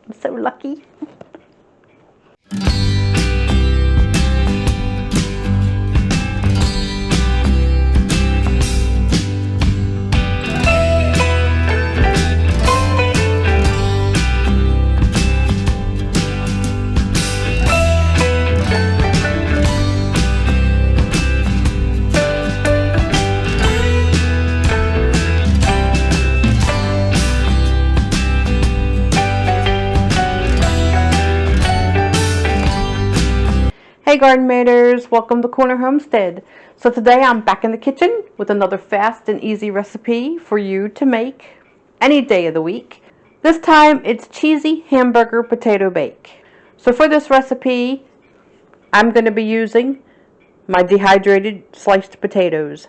I'm so lucky. Hey Garden Maters, welcome to Corner Homestead. So today I'm back in the kitchen with another fast and easy recipe for you to make any day of the week. This time it's cheesy hamburger potato bake. So for this recipe, I'm going to be using my dehydrated sliced potatoes.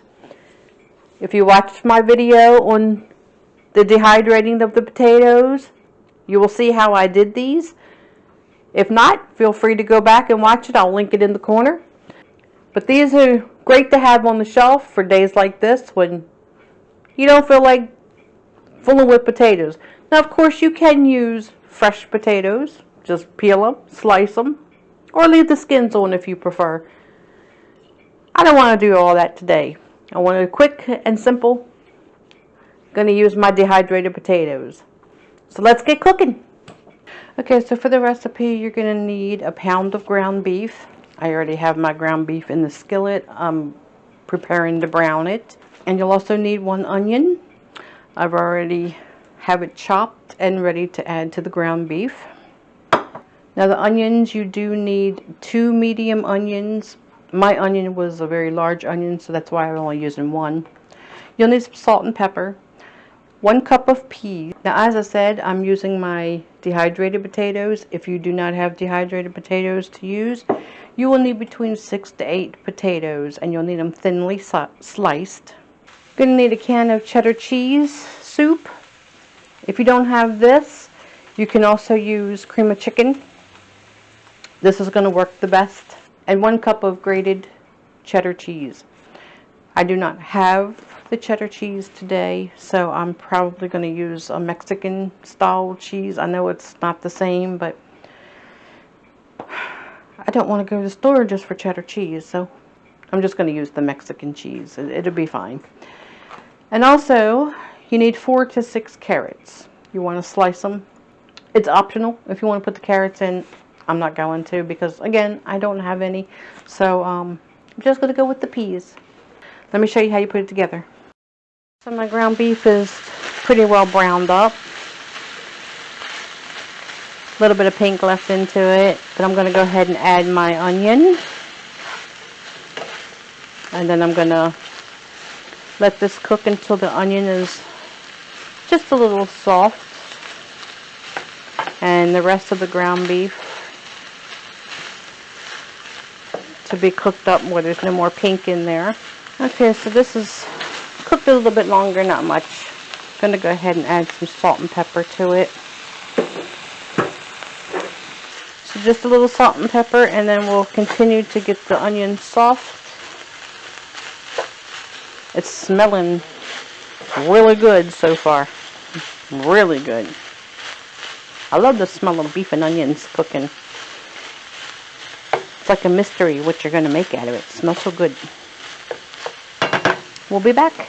If you watched my video on the dehydrating of the potatoes, you will see how I did these. If not, feel free to go back and watch it. I'll link it in the corner. But these are great to have on the shelf for days like this when you don't feel like fooling with potatoes. Now, of course, you can use fresh potatoes. Just peel them, slice them, or leave the skins on if you prefer. I don't want to do all that today. I want it quick and simple. I'm going to use my dehydrated potatoes. So let's get cooking. Okay, so for the recipe, you're going to need a pound of ground beef. I already have my ground beef in the skillet. I'm preparing to brown it. And you'll also need 1 onion. I've already have it chopped and ready to add to the ground beef. Now the onions, you do need 2 medium onions. My onion was a very large onion, so that's why I'm only using 1. You'll need some salt and pepper. 1 cup of peas. Now, as I said, I'm using my dehydrated potatoes. If you do not have dehydrated potatoes to use, you will need between 6 to 8 potatoes, and you'll need them thinly sliced. You're going to need a can of cheddar cheese soup. If you don't have this, you can also use cream of chicken. This is going to work the best. And 1 cup of grated cheddar cheese. I do not have the cheddar cheese today, so I'm probably going to use a Mexican style cheese. I know it's not the same, but I don't want to go to the store just for cheddar cheese, so I'm just going to use the Mexican cheese. It'll be fine. And also, you need 4 to 6 carrots. You want to slice them. It's optional if you want to put the carrots in. I'm not going to because, again, I don't have any, so I'm just going to go with the peas. Let me show you how you put it together. So my ground beef is pretty well browned up. A little bit of pink left into it, but I'm going to go ahead and add my onion. And then I'm going to let this cook until the onion is just a little soft. And the rest of the ground beef to be cooked up where there's no more pink in there. Okay, so this is cooked a little bit longer, not much. I'm going to go ahead and add some salt and pepper to it. So just a little salt and pepper, and then we'll continue to get the onion soft. It's smelling really good so far. Really good. I love the smell of beef and onions cooking. It's like a mystery what you're going to make out of it. It smells so good. We'll be back.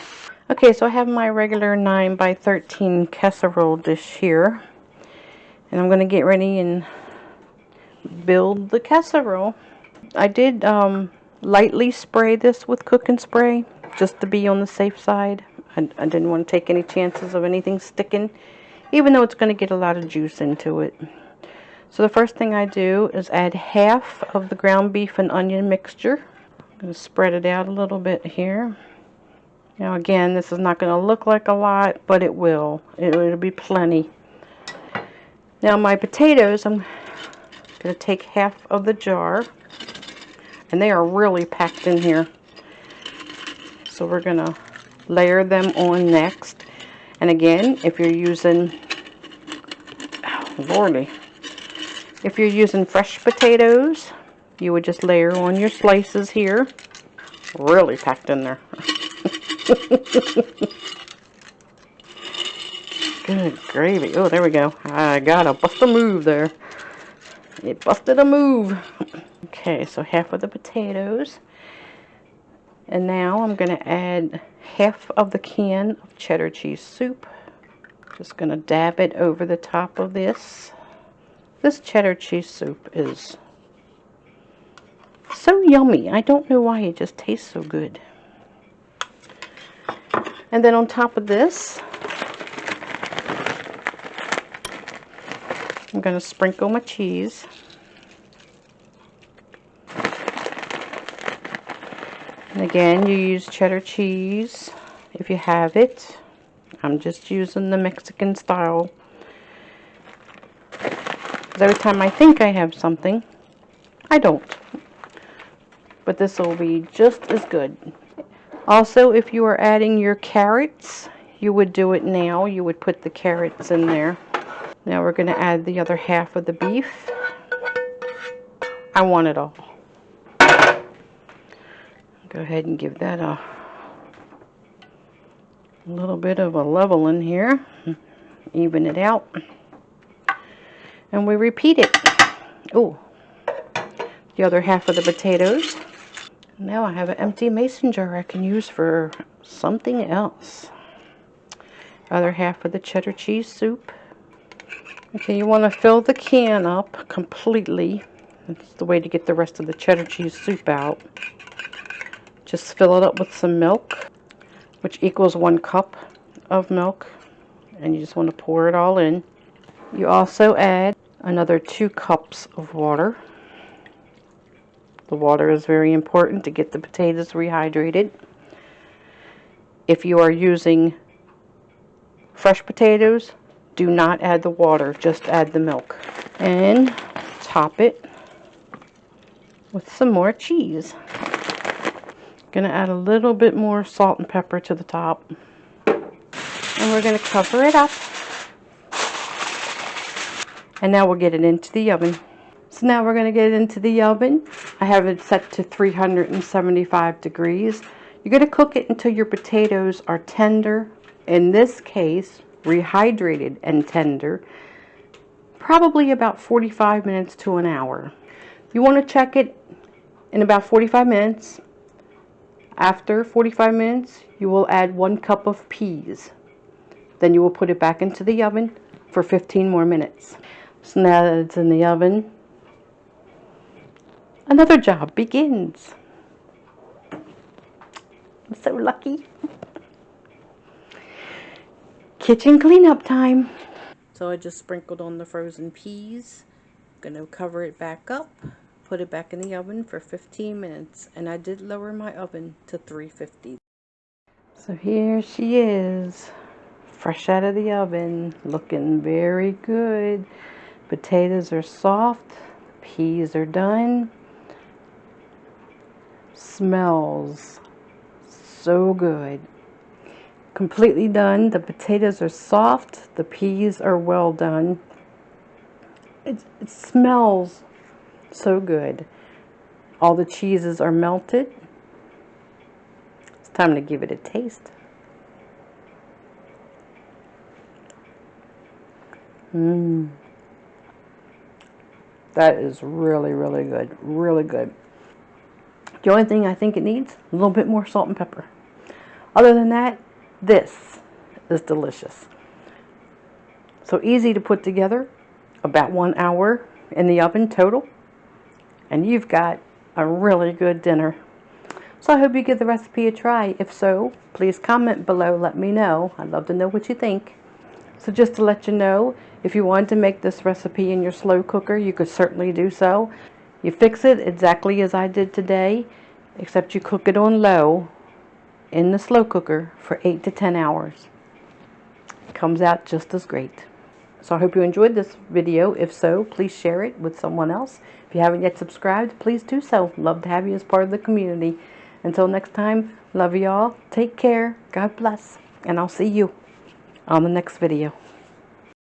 Okay, so I have my regular 9 by 13 casserole dish here. And I'm going to get ready and build the casserole. I did lightly spray this with cooking spray just to be on the safe side. I didn't want to take any chances of anything sticking, even though it's going to get a lot of juice into it. So the first thing I do is add half of the ground beef and onion mixture. I'm going to spread it out a little bit here. Now again, this is not going to look like a lot, but it will. It'll be plenty. Now my potatoes, I'm going to take half of the jar, and they are really packed in here. So we're going to layer them on next. And again, if you're using, oh lordy, if you're using fresh potatoes, you would just layer on your slices here. Really packed in there. Good gravy. Oh, there we go. I got a bust a move there. It busted a move. Okay, so half of the potatoes. And now I'm going to add half of the can of cheddar cheese soup. Just going to dab it over the top of this. This cheddar cheese soup is so yummy. I don't know why it just tastes so good. And then on top of this, I'm going to sprinkle my cheese. And again, you use cheddar cheese if you have it. I'm just using the Mexican style. Because every time I think I have something, I don't. But this will be just as good. Also, if you are adding your carrots, you would do it now. You would put the carrots in there. Now we're going to add the other half of the beef. I want it all. Go ahead and give that a little bit of a level in here. Even it out. And we repeat it. Oh, the other half of the potatoes. Now I have an empty mason jar I can use for something else. Other half of the cheddar cheese soup. Okay, you want to fill the can up completely. That's the way to get the rest of the cheddar cheese soup out. Just fill it up with some milk, which equals 1 cup of milk. And you just want to pour it all in. You also add another 2 cups of water. The water is very important to get the potatoes rehydrated. If you are using fresh potatoes, do not add the water, just add the milk. And top it with some more cheese. Gonna add a little bit more salt and pepper to the top. And we're gonna cover it up. And now we'll get it into the oven. So now we're going to get it into the oven. I have it set to 375 degrees. You're going to cook it until your potatoes are tender. In this case, rehydrated and tender. Probably about 45 minutes to an hour. You want to check it in about 45 minutes. After 45 minutes, you will add 1 cup of peas. Then you will put it back into the oven for 15 more minutes. So now that it's in the oven, another job begins. I'm so lucky. Kitchen cleanup time. So I just sprinkled on the frozen peas. I'm gonna cover it back up, put it back in the oven for 15 minutes. And I did lower my oven to 350. So here she is, fresh out of the oven, looking very good. Potatoes are soft, peas are done. Smells so good. Completely done. The potatoes are soft. The peas are well done. It smells so good. All the cheeses are melted. It's time to give it a taste. That is really, really good. Really good. The only thing I think it needs, a little bit more salt and pepper. Other than that, this is delicious. So easy to put together, about 1 hour in the oven total, and you've got a really good dinner. So I hope you give the recipe a try. If so, please comment below, let me know. I'd love to know what you think. So just to let you know, if you wanted to make this recipe in your slow cooker, you could certainly do so. You fix it exactly as I did today, except you cook it on low in the slow cooker for 8 to 10 hours. It comes out just as great. So I hope you enjoyed this video. If so, please share it with someone else. If you haven't yet subscribed, please do so. Love to have you as part of the community. Until next time, love you all. Take care. God bless. And I'll see you on the next video.